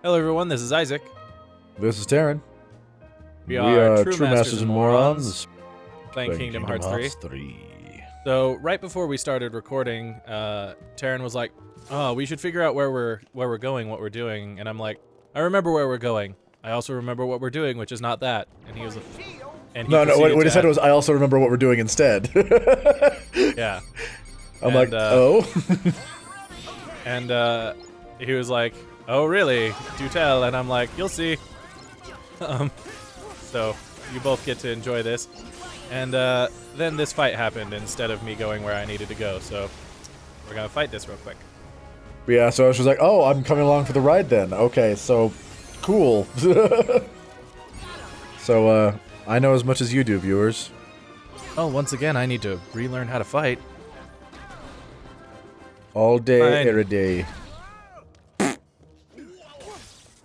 Hello everyone, this is Isaac. This is Taryn. We are True Masters and Morons. Playing Kingdom Hearts 3. So right before we started recording, Taryn was like, "Oh, we should figure out where we're going, what we're doing." And I'm like, "I remember where we're going. I also remember what we're doing, which is not that." And he was, What he said was, "I also remember what we're doing instead." Yeah. I'm like, oh. And he was like, "Oh, really? Do tell." And I'm like, "You'll see." So you both get to enjoy this. And then this fight happened instead of me going where I needed to go. So we're gonna fight this real quick. Yeah, so I was just like, oh, I'm coming along for the ride then. Okay, so cool. So I know as much as you do, viewers. Oh, once again, I need to relearn how to fight. All day, Fine. every day.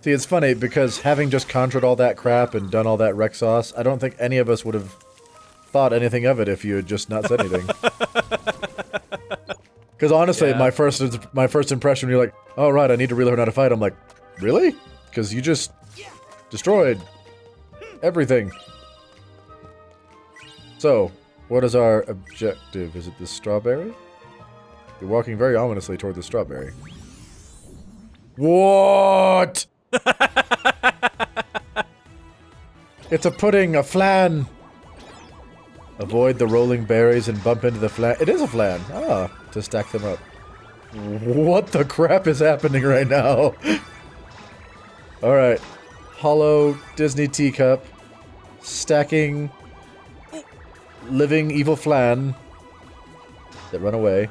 See, it's funny, because having just conjured all that crap and done all that wreck sauce, I don't think any of us would have thought anything of it if you had just not said anything. Because honestly, Yeah. my first impression, you're like, oh right, I need to relearn how to fight. I'm like, really? Because you just destroyed everything. So, what is our objective? Is it the strawberry? You're walking very ominously toward the strawberry. What? It's a pudding, a flan. Avoid the rolling berries and bump into the flan. It is a flan. Ah, to stack them up. What the crap is happening right now? Alright. Hollow Disney teacup. Stacking living evil flan that run away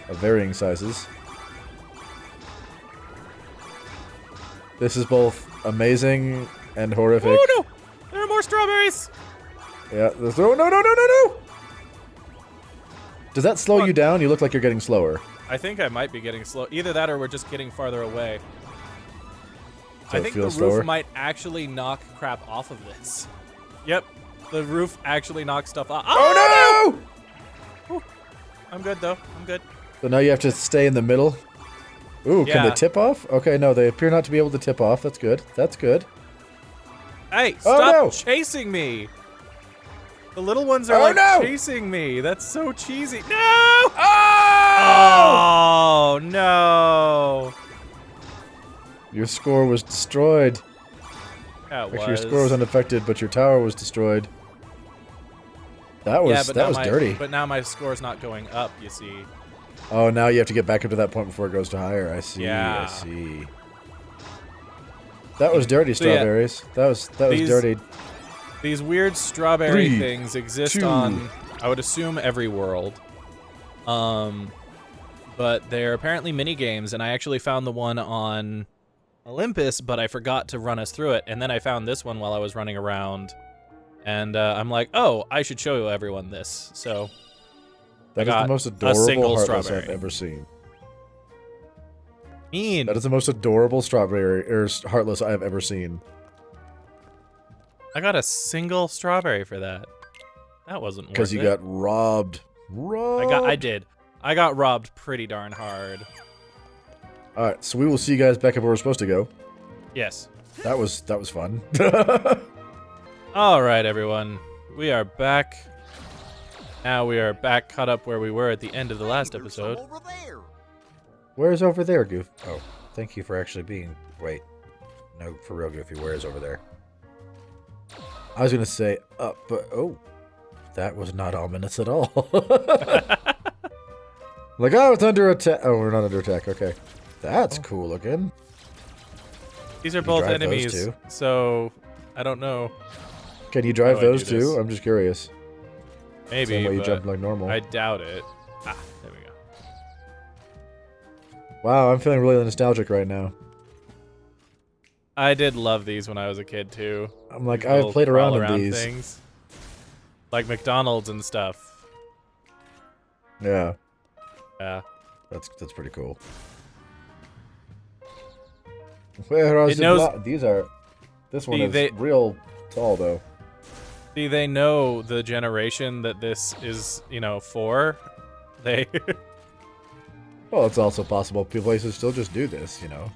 of varying sizes. This is both amazing and horrific. Oh no! There are more strawberries! Yeah, no! Does that slow you down? You look like you're getting slower. I think I might be getting slow. Either that or we're just getting farther away. So I think the roof might actually knock crap off of this. Yep, the roof actually knocks stuff off. Oh no! Whew. I'm good though, I'm good. So now you have to stay in the middle. Ooh, can Yeah. they tip off? Okay, no, they appear not to be able to tip off. That's good. That's good. Hey, Oh, stop no! chasing me! The little ones are Oh, like no! chasing me. That's so cheesy. No! Oh! Oh no! Your score was destroyed. That Actually, your score was unaffected, but your tower was destroyed. That was dirty. But now my score's not going up. You see. Oh, now you have to get back up to that point before it goes to higher. I see. Yeah. I see. That was dirty, So, yeah, strawberries. That was dirty. These weird strawberry 3, things exist 2. on, I would assume, every world. But they're apparently mini games, and I actually found the one on Olympus, but I forgot to run us through it. And then I found this one while I was running around, and I'm like, oh, I should show everyone this. So That is the most single adorable Heartless strawberry. I've ever seen. mean. That is the most adorable strawberry or Heartless I have ever seen. I got a single strawberry for that. That wasn't worth it. Because you got robbed. I did. I got robbed pretty darn hard. Alright, so we will see you guys back up where we're supposed to go. Yes. That was fun. All right, everyone. We are back. Now we are back caught up where we were at the end of the last episode. Where's over there, Goof? Oh, thank you for actually being... Wait. No, for real, Goofy, where is over there? I was gonna say up, but... Oh. That was not ominous at all. Like, oh, it's under attack. Oh, we're not under attack. Okay. That's cool looking. These are You both drive those enemies, too? so I don't know. Can you drive How do I those do this? too? I'm just curious. Maybe, Same way you but jump like normal. I doubt it. Ah, there we go. Wow, I'm feeling really nostalgic right now. I did love these when I was a kid too. I'm like, Little I've played around crawl with these. things. Like McDonald's and stuff. Yeah, Yeah. that's pretty cool. Where are It knows- these are... This one See, is real tall, though. See, they know the generation that this is, for. They... Well, it's also possible places still just do this, you know.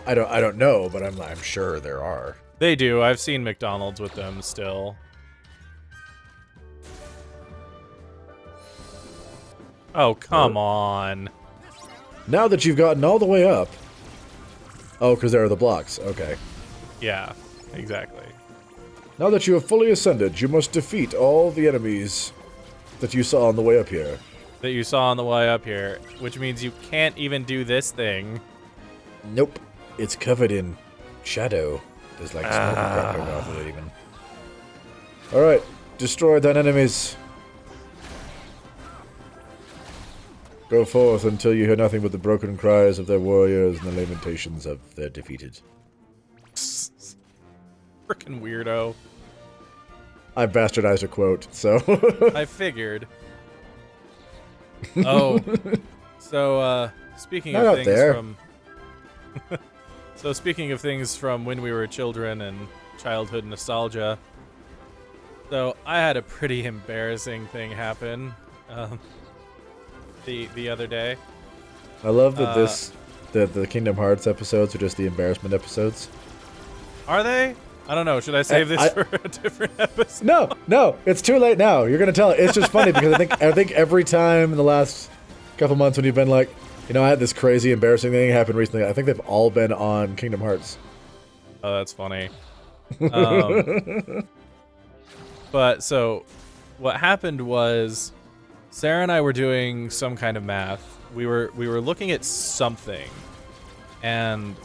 I don't know, but I'm sure there are. They do. I've seen McDonald's with them still. Oh, come on. Now that you've gotten all the way up. Oh, because there are the blocks. Okay. Yeah, exactly. Now that you have fully ascended, you must defeat all the enemies that you saw on the way up here. That you saw on the way up here, which means you can't even do this thing. Nope. It's covered in shadow. There's like smoke dropping off of it even. Alright. Destroy thine enemies. Go forth until you hear nothing but the broken cries of their warriors and the lamentations of their defeated. Frickin' weirdo. I bastardized a quote, so... I figured. Oh. So, speaking of things from... So, speaking of things from when we were children and childhood nostalgia, so I had a pretty embarrassing thing happen the other day. I love that the Kingdom Hearts episodes are just the embarrassment episodes. Are they? I don't know. Should I save this for a different episode? No, it's too late now. You're gonna tell it. It's just funny because I think every time in the last couple months when you've been like, you know, I had this crazy embarrassing thing happen recently. I think they've all been on Kingdom Hearts. Oh, that's funny. But so, what happened was, Sarah and I were doing some kind of math. We were looking at something, and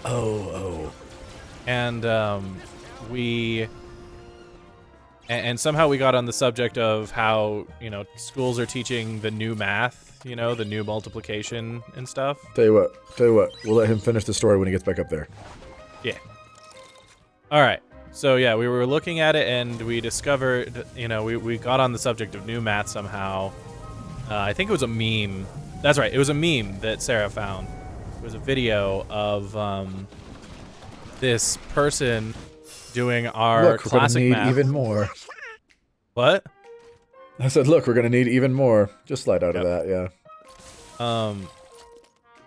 and somehow we got on the subject of how, you know, schools are teaching the new math, you know, the new multiplication and stuff. Tell you what, we'll let him finish the story when he gets back up there. Yeah. All right. So yeah, we were looking at it and we discovered, you know, we got on the subject of new math somehow. I think it was a meme. That's right. It was a meme that Sarah found. It was a video of this person doing our classic math. We're gonna need math. even more. What? I said, look, we're gonna need even more. Just slide out of that, yeah.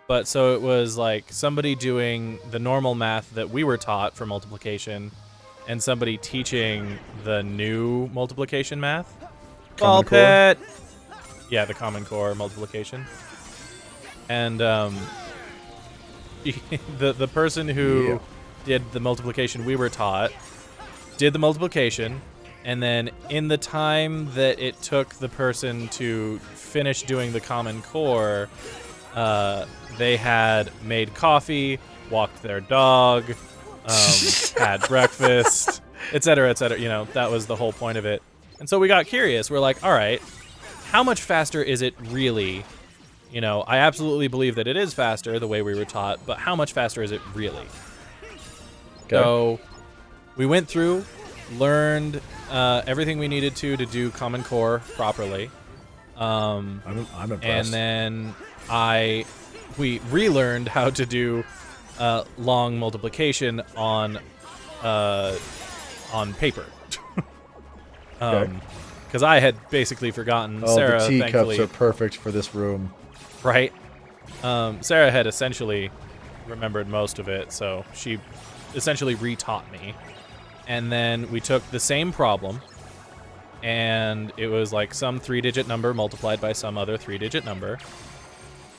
But so it was like somebody doing the normal math that we were taught for multiplication, and somebody teaching the new multiplication math. Ball pit. Yeah, the Common Core multiplication. And the person who did the multiplication we were taught did the multiplication, and then in the time that it took the person to finish doing the Common Core, they had made coffee, walked their dog, had breakfast, etc., etc. You know, that was the whole point of it. And so we got curious. We're like, all right, how much faster is it really? You know, I absolutely believe that it is faster the way we were taught, but how much faster is it really? Okay. So we went through, learned everything we needed to do Common Core properly. I'm impressed. And then we relearned how to do long multiplication on paper. Because I had basically forgotten. Sarah, the teacups thankfully, are perfect for this room. Right? Sarah had essentially remembered most of it, so she essentially retaught me. And then we took the same problem, and it was like some 3-digit number multiplied by some other 3-digit number,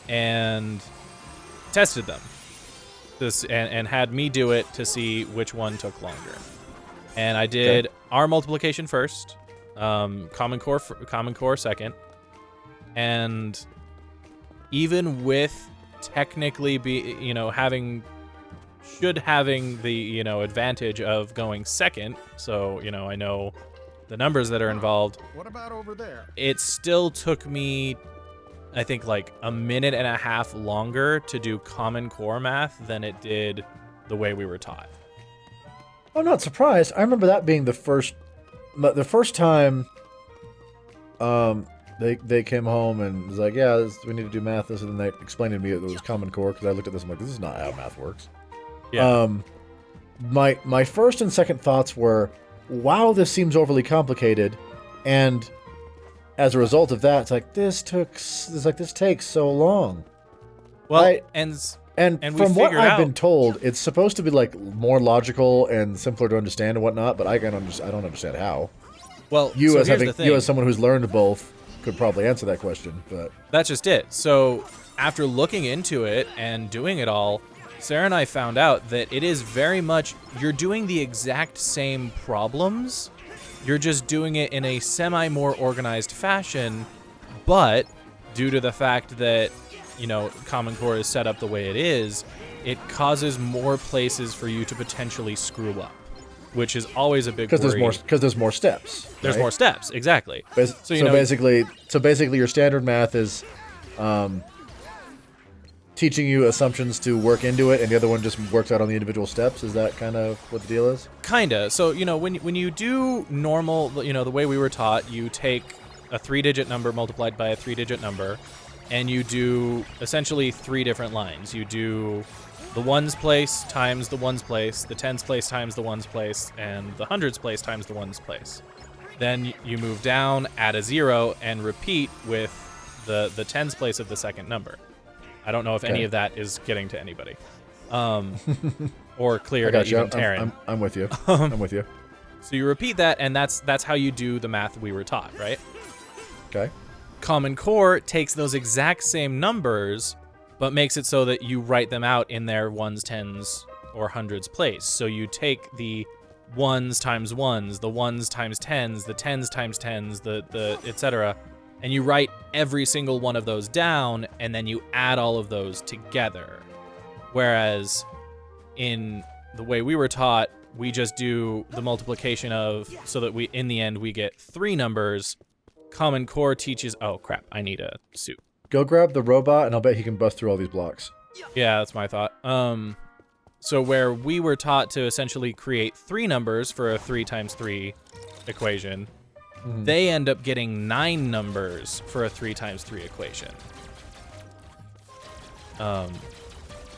and tested them. And had me do it to see which one took longer. And I did our multiplication first, Common Core second, and even with technically having the advantage of going second, so I know the numbers that are involved. What about over there? It still took me, I think, like a minute and a half longer to do Common Core math than it did the way we were taught. I'm not surprised. I remember that being the first time they came home and was like, yeah, we need to do math. And then they explained to me it was Common Core, because I looked at this and I'm like, this is not how math works. Yeah. My first and second thoughts were, wow, this seems overly complicated, and as a result of that, it's like this takes so long. Well, and And we from what figured I've out, been told, it's supposed to be like more logical and simpler to understand and whatnot, but I don't understand how. well, You so as here's the thing. you as someone who's learned both could probably answer that question, but That's just it. So after looking into it and doing it all, Sarah and I found out that it is very much, you're doing the exact same problems. You're just doing it in a semi-more organized fashion, but due to the fact that, you know, Common Core is set up the way it is, it causes more places for you to potentially screw up, which is always a big worry. Because there's more steps. There's right? more steps, exactly. So basically, your standard math is teaching you assumptions to work into it, and the other one just works out on the individual steps. Is that kind of what the deal is? Kinda. So, you know, when you do normal, you know, the way we were taught, you take a 3-digit number multiplied by a 3-digit number, and you do essentially 3 different lines. You do the ones place times the ones place, the tens place times the ones place, and the hundreds place times the ones place. Then you move down, add a 0, and repeat with the tens place of the second number. I don't know if any of that is getting to anybody. Or clear to even Taryn. I'm with you. I'm with you. So you repeat that, and that's how you do the math we were taught, right? Okay. Common Core takes those exact same numbers, but makes it so that you write them out in their ones, tens, or hundreds place. So you take the ones times ones, the ones times tens, the tens times tens, the etc., and you write every single one of those down, and then you add all of those together. Whereas in the way we were taught, we just do the multiplication of, so that we, in the end, we get 3 numbers. Common Core teaches, oh crap, I need a suit. Go grab the robot, and I'll bet he can bust through all these blocks. Yeah, that's my thought. So where we were taught to essentially create 3 numbers for a 3 times 3 equation, they end up getting 9 numbers for a 3 times 3 equation.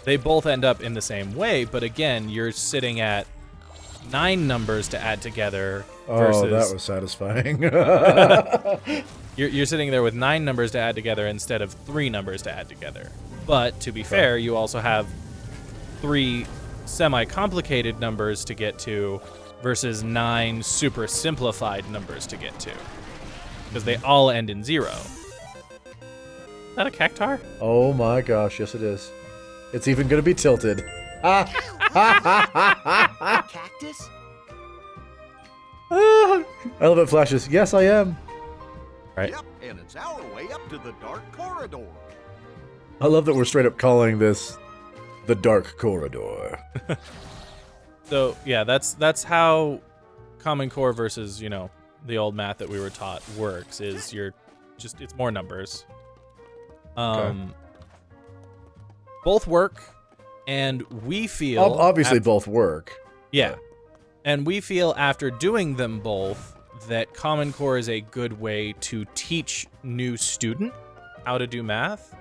They both end up in the same way, but again, you're sitting at 9 numbers to add together versus... Oh, that was satisfying. You're sitting there with 9 numbers to add together instead of 3 numbers to add together. But to be fair, you also have 3 semi-complicated numbers to get to versus 9 super simplified numbers to get to. Because they all end in 0. Is that a cactar? Oh my gosh, yes it is. It's even gonna be tilted. Cactus? I love it flashes. Yes, I am. Right. Yep, and it's our way up to the dark corridor. I love that we're straight up calling this the dark corridor. So yeah, that's how Common Core versus, you know, the old math that we were taught works. Is it's more numbers. Both work, and we feel obviously both work. Yeah, and we feel after doing them both that Common Core is a good way to teach new student how to do math.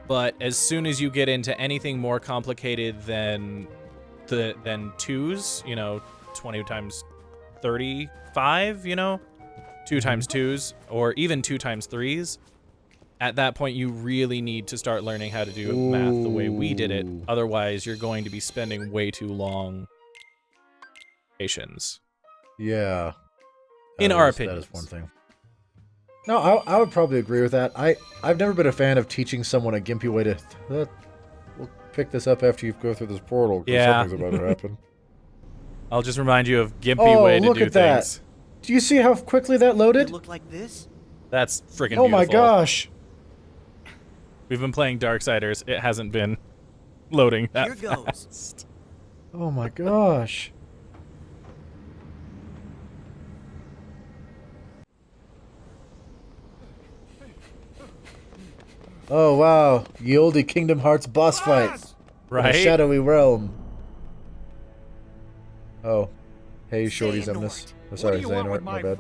But as soon as you get into anything more complicated than 2s, you know, 20 times 35, you know, 2 times 2s, or even 2 times 3s, at that point you really need to start learning how to do math the way we did it. Otherwise, you're going to be spending way too long patience. Yeah. In our opinion. That is one thing. No, I would probably agree with that. I've never been a fan of teaching someone a gimpy way to... we'll pick this up after you go through this portal, because something's about to happen. I'll just remind you of gimpy way to do look at that. things. Do you see how quickly that loaded? It look like this? That's freaking beautiful. Oh my gosh. We've been playing Darksiders. It hasn't been loading that Here fast. goes. Oh my gosh. Oh wow, ye olde Kingdom Hearts boss fight. Right? In a shadowy realm. Oh. Hey, Shorty Zemnis. Oh, sorry, Xehanort, my bad.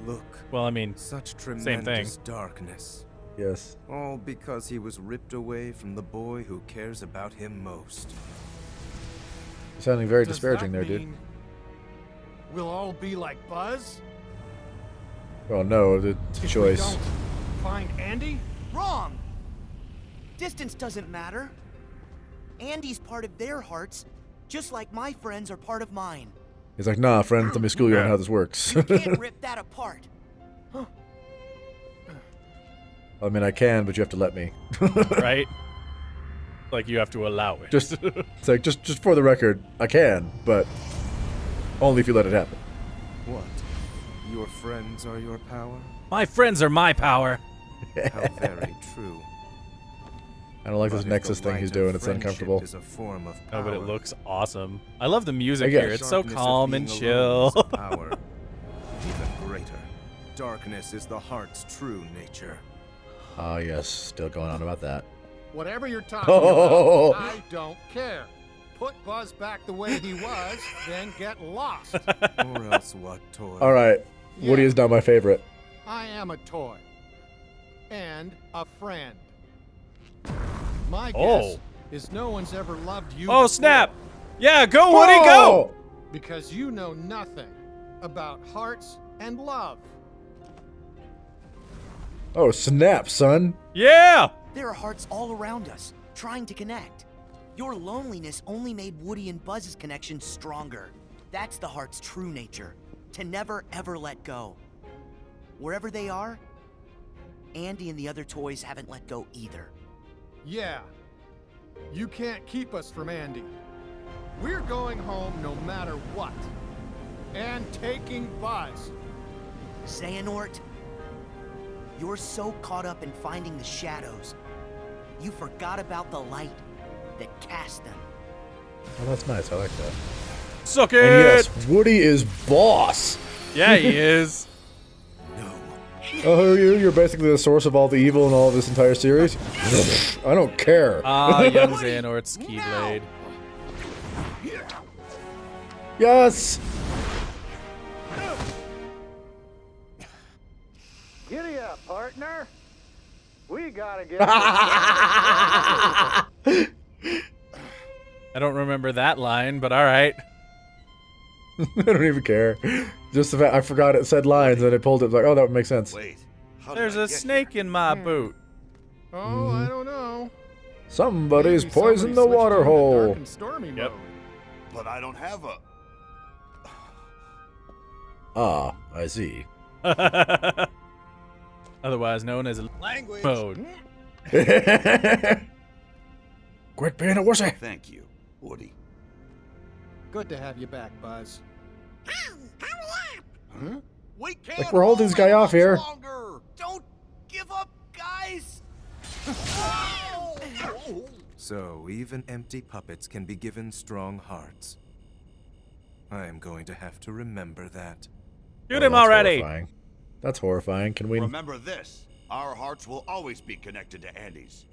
Look, Well, I mean, such thing. tremendous darkness. Yes. All because he was ripped away from the boy who cares about him most. You're sounding very disparaging there, dude. We'll all be like Buzz? Oh no, it's a choice. Find Andy? Wrong! Distance doesn't matter. Andy's part of their hearts, just like my friends are part of mine. He's like, nah, friend, let me school you on how this works. You can't rip that apart. I mean, I can, but you have to let me. Right? Like you have to allow it. It's like, just for the record, I can, but only if you let it happen. What? Your friends are your power? My friends are my power. How very true. I don't like this But if Nexus the thing light he's of doing. It's friendship uncomfortable. is a form of Oh, but it power, looks awesome. I love the music guess. here. It's so sharpness of calm and being chill. alone is a power even greater. Darkness is the heart's true nature. Ah, yes. Still going on about that. Whatever you're talking Oh. about, I don't care. Put Buzz back the way he was, then get lost. Or else what, toy? All right. Woody is not my favorite. I am a toy. And a friend. My guess is no one's ever loved you Oh, before, snap! Yeah, go, Woody, go! because you know nothing about hearts and love. Oh, snap, son. Yeah! There are hearts all around us, trying to connect. Your loneliness only made Woody and Buzz's connection stronger. That's the heart's true nature, to never ever let go. Wherever they are, Andy and the other toys haven't let go either. Yeah. You can't keep us from Andy. We're going home no matter what. And taking Buzz. Xehanort, you're so caught up in finding the shadows, you forgot about the light that cast them. Oh, that's nice. I like that. Suck it! And yes, Woody is boss. Yeah, he is. Oh, you're basically the source of all the evil in all of this entire series? I don't care. Ah, young Xehanort's Keyblade. Yes! Giddy up, partner. We gotta get. I don't remember that line, but alright. I don't even care. Just the fact I forgot it said lines and I pulled it like, oh, that would make sense. Wait. How There's did I a get snake in my boot. Oh, I don't know. Somebody's Maybe poisoned the somebody switched water into dark hole. and stormy Yep. mode. here? But I don't have a. Ah, I see. Otherwise known as Language. mode. Quit being a wussy. Thank you, Woody. Good to have you back, Buzz. We can't. Like, we're holding this guy hold off much here. Longer. Don't give up, guys. So even empty puppets can be given strong hearts. I am going to have to remember that. Shoot Oh, him that's already! Horrifying. That's horrifying. Can we... Remember this: our hearts will always be connected to Andy's,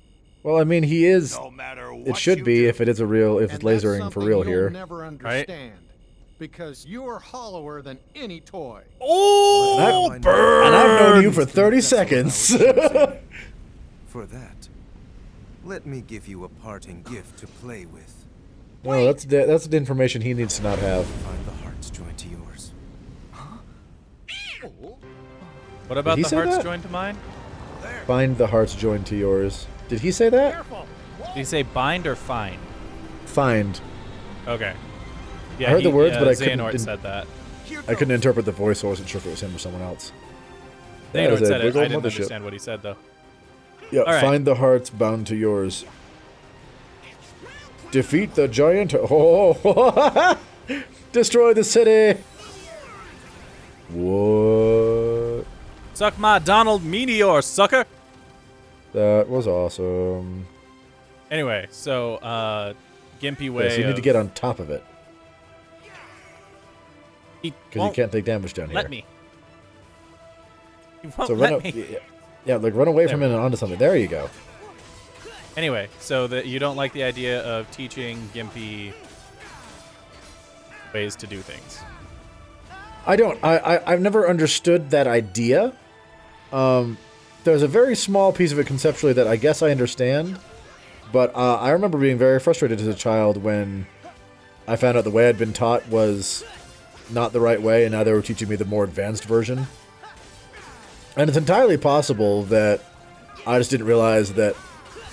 Well, I mean, he is... no matter what. It should you be do. if it is a real... If And it's that's lasering for something real you'll here. never understand. Because you're hollower than any toy. Oh, And burn! I've known you for 30 seconds. For that, let me give you a parting gift to play with. No, that's the information he needs to not have. Find the hearts joined to yours. What about he the say hearts that? joined to mine? Find the hearts joined to yours. Did he say that? Careful! Did he say bind or find? Find. Okay. Yeah, I heard the words, but I couldn't- Xehanort didn't- said that. I couldn't interpret the voice, so I wasn't sure if it was him or someone else. That Xehanort is a said it. big I old didn't mothership. understand what he said, though. Yeah, All right. find the hearts bound to yours. Defeat the giant. Oh, destroy the city. What? Suck my Donald meteor, sucker! That was awesome. Anyway, so, Gimpy way Yes, you need to of- get on top of it He because you won't can't take damage down here. let me. He won't So let run up. me. Yeah, like run away There from we it and onto something. There you go. Anyway, so that you don't like the idea of teaching Gimpy ways to do things. I don't. I've never understood that idea. There's a very small piece of it conceptually that I guess I understand, but I remember being very frustrated as a child when I found out the way I'd been taught was not the right way, and now they were teaching me the more advanced version. And it's entirely possible that I just didn't realize that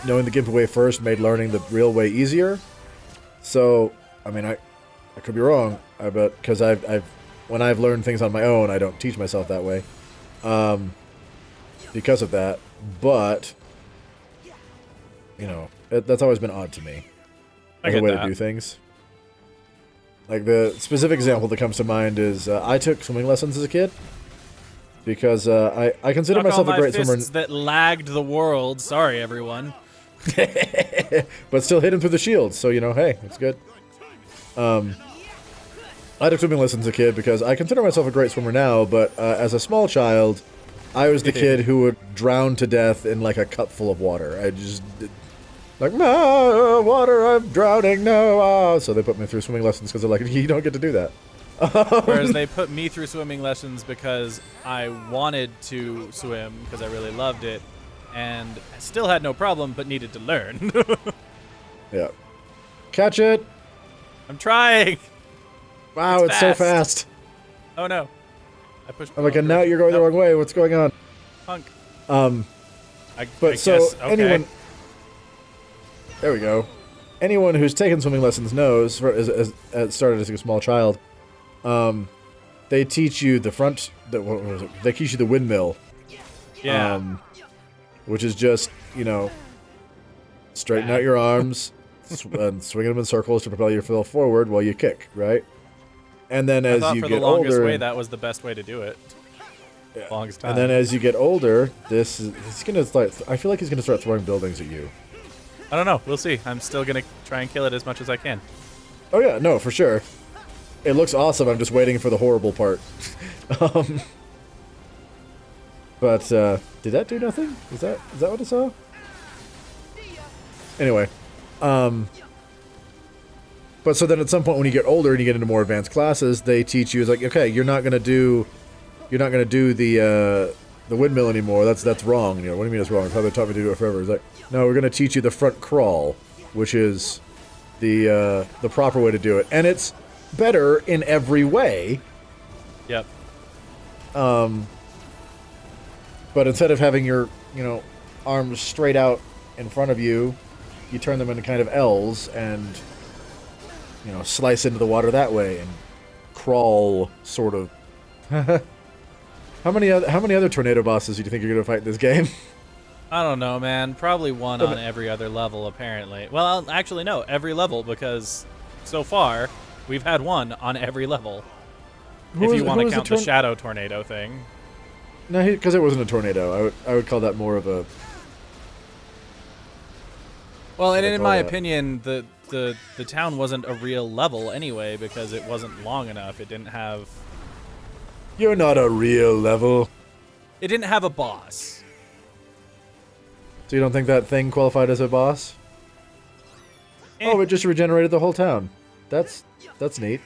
knowing the Gimpy way first made learning the real way easier. So, I mean, I could be wrong, but because when I've learned things on my own, I don't teach myself that way, because of that. But you know, that's always been odd to me as a way to do things. Like the specific example that comes to mind is I took swimming lessons as a kid because I consider myself a great swimmer. That lagged the world. Sorry, everyone. But still hit him through the shield, so you know, hey, it's good. I took swimming lessons as a kid because I consider myself a great swimmer now, but as a small child, I was the kid who would drown to death in like a cup full of water. I just like, water, I'm drowning, no. So they put me through swimming lessons because they're like, you don't get to do that. Whereas they put me through swimming lessons because I wanted to swim because I really loved it, and I still had no problem, but needed to learn. Yeah. Catch it. I'm trying. Wow, it's so fast. Oh no. I pushed. I'm like, and now you're going the wrong way. What's going on? Punk. But I so guess, okay. anyone. There we go. Anyone who's taken swimming lessons knows, started as a small child, they teach you the front. What was it? They teach you the windmill. Yeah. Which is just, you know, straighten out your arms and swing them in circles to propel yourself forward while you kick, right? And then as you for get the longest older, way, that was the best way to do it. Yeah. Longest time. And then as you get older, he's gonna start. I feel like he's gonna start throwing buildings at you. I don't know. We'll see. I'm still gonna try and kill it as much as I can. Oh yeah, no, for sure. It looks awesome. I'm just waiting for the horrible part. But did that do nothing? Is that what I saw? Anyway, but so then at some point when you get older and you get into more advanced classes, they teach you, it's like, okay, you're not gonna do the windmill anymore. That's wrong. You know, what do you mean it's wrong? It's how they taught me to do it forever. It's like, no, we're gonna teach you the front crawl, which is the proper way to do it, and it's better in every way. Yep. But instead of having your, you know, arms straight out in front of you, you turn them into kind of L's and, you know, slice into the water that way and crawl, sort of. How many other tornado bosses do you think you're gonna fight in this game? I don't know, man. Probably one on every other level, apparently. Well, actually, no, every level, because so far we've had one on every level. If you want to count the shadow tornado thing. No, because it wasn't a tornado. I would call that more of a. Well, and in my opinion, the town wasn't a real level anyway because it wasn't long enough. It didn't have. You're not a real level. It didn't have a boss. So you don't think that thing qualified as a boss? Oh, it just regenerated the whole town. That's neat.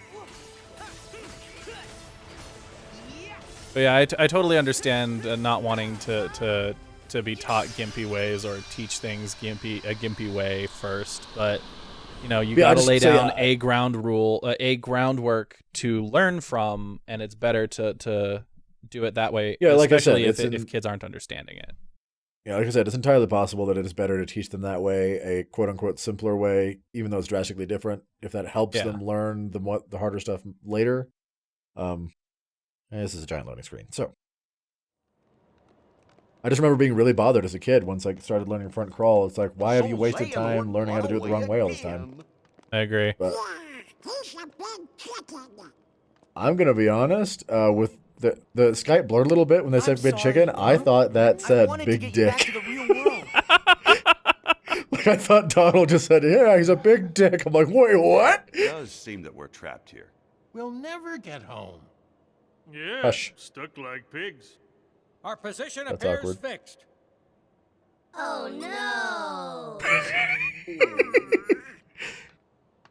But yeah, I totally understand not wanting to be taught gimpy ways or teach things a gimpy way first. But you know, you gotta lay down a groundwork to learn from, and it's better to do it that way. Yeah, like I said, especially if kids aren't understanding it. Yeah, like I said, it's entirely possible that it is better to teach them that way, a quote-unquote simpler way, even though it's drastically different, if that helps them learn the harder stuff later. And this is a giant loading screen. So, I just remember being really bothered as a kid once I started learning front crawl. It's like, why have you wasted time learning how to do it the wrong way all this time? I agree. But I'm going to be honest, with the Skype blurred a little bit when they said big chicken. I thought that said big dick. Like, I thought Donald just said, yeah, he's a big dick. I'm like, wait, what? It does seem that we're trapped here. We'll never get home. Yeah, Hush. stuck like pigs. Our position That's appears awkward. fixed. Oh no!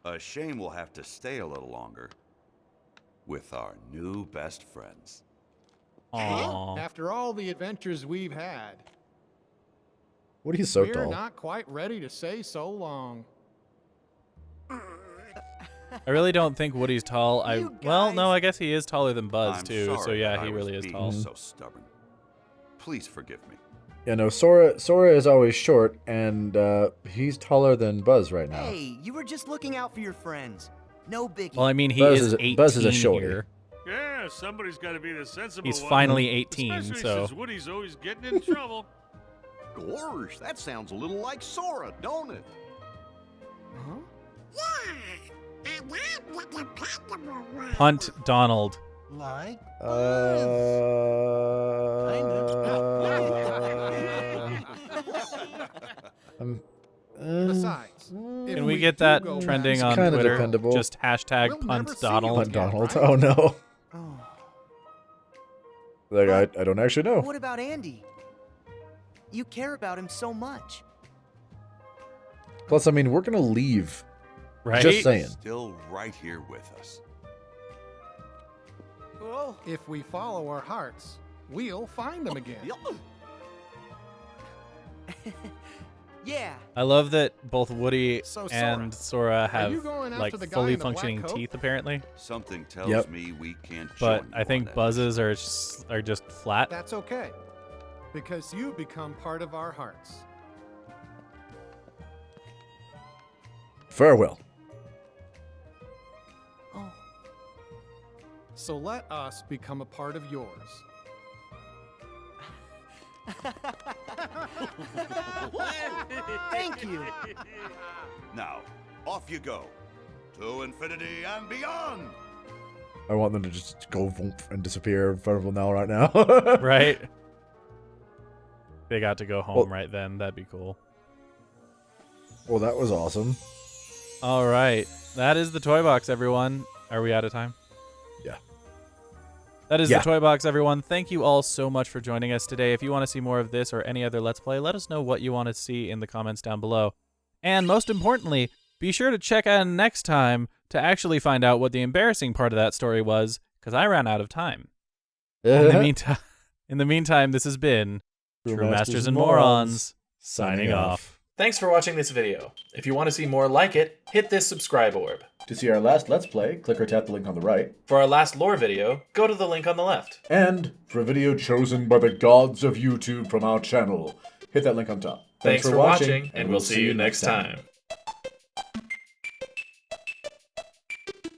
A shame we'll have to stay a little longer with our new best friends. Aww. After all the adventures we've had, What are you so we're tall? not quite ready to say so long. I really don't think Woody's tall. Well, no, I guess he is taller than Buzz I'm too. sorry So yeah, that he I was really is being tall. so stubborn. Please forgive me. You know, Sora is always short, and he's taller than Buzz right now. Hey, you were just looking out for your friends. No biggie. Well, I mean, he Buzz is is- 18 Buzz is a shorty. here. Yeah, somebody's got to be the sensible He's one. finally 18, Especially so... since Woody's always getting in trouble. Gosh, that sounds a little like Sora, don't it? Puntdonald. Like Besides, if Can we get that do go trending back- on kinda Twitter? dependable. Just hashtag We'll never see you Puntdonald. again. Donald. right? Oh no. Oh. Like I don't actually know. What about Andy? You care about him so much. Plus, I mean, we're gonna leave. Right? Just saying. Still right here with us. Oh. If we follow our hearts, we'll find them again. Yeah. I love that both Woody So, and Sora have you going after like the guy fully in the black functioning coat? teeth apparently, Something tells Yep. me we can't but join I you think on that Buzz's mission. are just flat. That's okay, because you become part of our hearts. Farewell. Oh. So let us become a part of yours. Thank you. Now, off you go. To infinity and beyond! I want them to just go voomp and disappear in front of them now, right now. Right? They got to go home Well- right then. That'd be cool. Well, that was awesome. All right. That is the toy box, everyone. Are we out of time? Yeah. That is Yeah. the toy box, everyone. Thank you all so much for joining us today. If you want to see more of this or any other Let's Play, let us know what you want to see in the comments down below. And most importantly, be sure to check out next time to actually find out what the embarrassing part of that story was, because I ran out of time. In the meantime, this has been True Masters and Morons, signing off. Thanks for watching this video. If you want to see more like it, hit this subscribe orb. To see our last Let's Play, click or tap the link on the right. For our last lore video, go to the link on the left. And for a video chosen by the gods of YouTube from our channel, hit that link on top. Thanks for watching, and we'll see you next time.